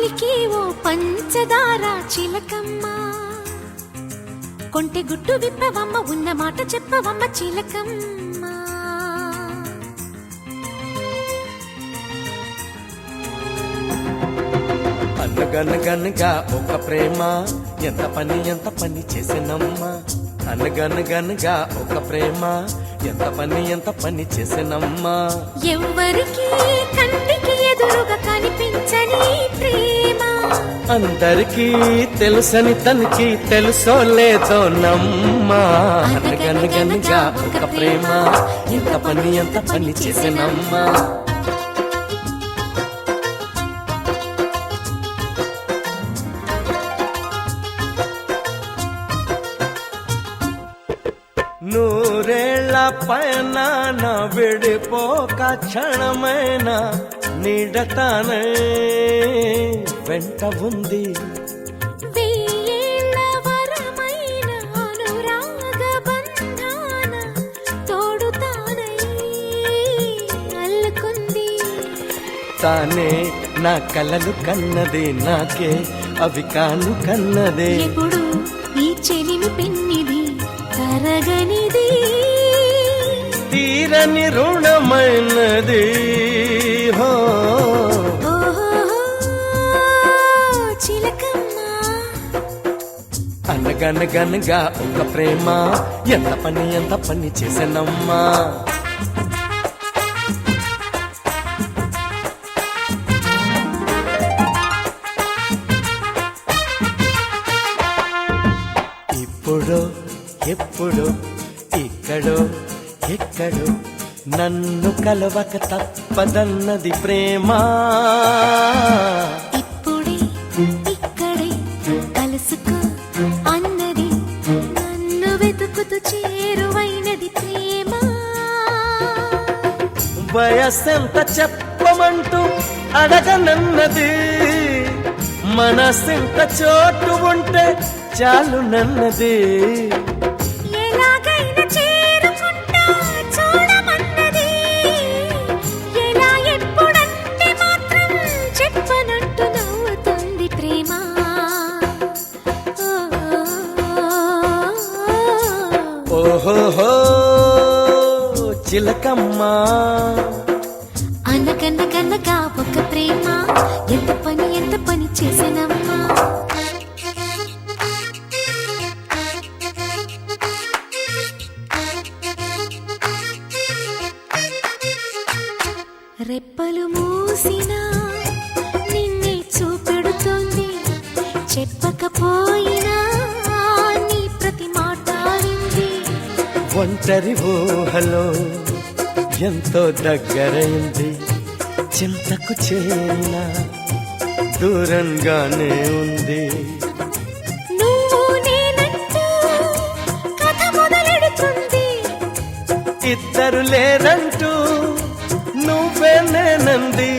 పలికి ఓ పంచదార చిలకమ్మ కొంటె గుట్టు విప్పవమ్మ ఉన్న మాట చెప్పవమ్మ చిలకమ్మ అనగనగనగా ఒక ప్రేమ ఎంత పని చేసినమ్మా అనగనగనగా ఒక ప్రేమ ఎంత పని చేసినమ్మా ఎవ్వరికి కంటికి ఎదురుగా కనిపించని ప్రేమ అందరికీ తెలుసని తనకి తెలుసో లేదో నమ్మా అనగనగనగా ఒక ప్రేమ ఎంత పని చేసినమ్మా నూరేళ్ల పైన నా విడిపోక క్షణమైన నీడతానే వెంట ఉంది వెయ్యేళ్ల వరమైన అనురాగ బంధాన తోడుతానై అల్లుకుంది తానే నా కలలు కన్నది నాకే అవి కాను కన్నదే ఎప్పుడు ఈ చెలిమి పెన్నిది తరగనిది తీరని రుణమైనది హో చిలకమ్మ అనగనగనగా ఒక ప్రేమ ఎంత పని చేసినమ్మా ఇప్పుడు ఎప్పుడు ఇక్కడో ఎక్కడో నన్ను కలవక తప్పదన్నది ప్రేమ ఇప్పుడే ఇక్కడే కలుసుకో అన్నది నన్ను వెతుకుతూ చేరువైనది ప్రేమ వయసెంత చెప్పమంటూ అడగనన్నది మనసెంత చోటు ఉంటే చాలు నన్నది ఎలాగైనా చేరుకుంటా చూడమన్నది ఎలా ఎప్పుడంటే మాత్రం చెప్పనంటూ నవ్వుతుంది ప్రేమ ఓహోహో చిలకమ్మ అనగనగనగా ఒక ప్రేమ ఎంత పని చేసినమ్మా రెప్పలు మూసినా నిన్నే చూపెడుతోంది చెప్పకపోయినా నీ ప్రతి మాట వింది ఒంటరి ఊహలో ఎంతో దగ్గరైంది చింతకు చేరిన దూరంగానే ఉంది నువ్వు నేనంటూ కథ మొదలెడుతుంది ఇద్దరు లేరంటూ నువ్వే నేనంది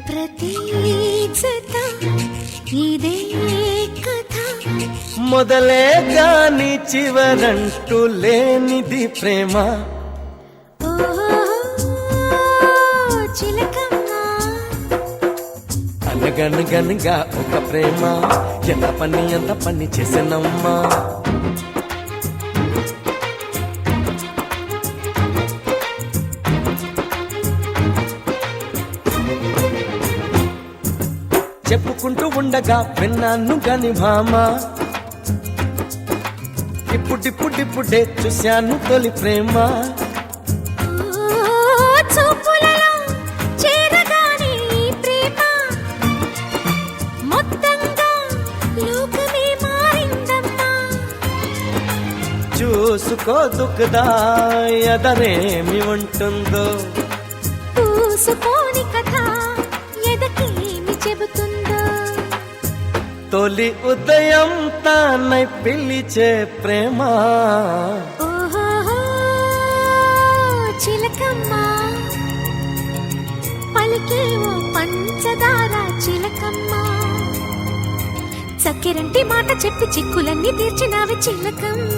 ప్రతి జత ఇదే కథ మొదలే గాని చివరంటూ లేనిది ప్రేమ చిలకమ్మ అనగనగనగా ఒక ప్రేమ ఎంత పని చేసినమ్మా చెప్పుకుంటూ ఉండగా విన్నాను గాని భామా ఇప్పుడిప్పుడిప్పుడే చూశాను తొలి ప్రేమ చూపులలో చేరగానే ప్రేమ మొత్తంగా లోకమే మారిందమ్మా చూసుకో దుఃఖదా ఎదరేమి ఉంటుందో పూసుకోని కథ ఎదకేమి చెబుతుందో తొలి ఉదయం తానై పిలిచే ప్రేమ ఓహో చిలకమ్మ పలికే ఓ పంచదార చిలకమ్మ చక్కెరంటి మాట చెప్పి చిక్కులన్నీ తీర్చినావి చిలకమ్మ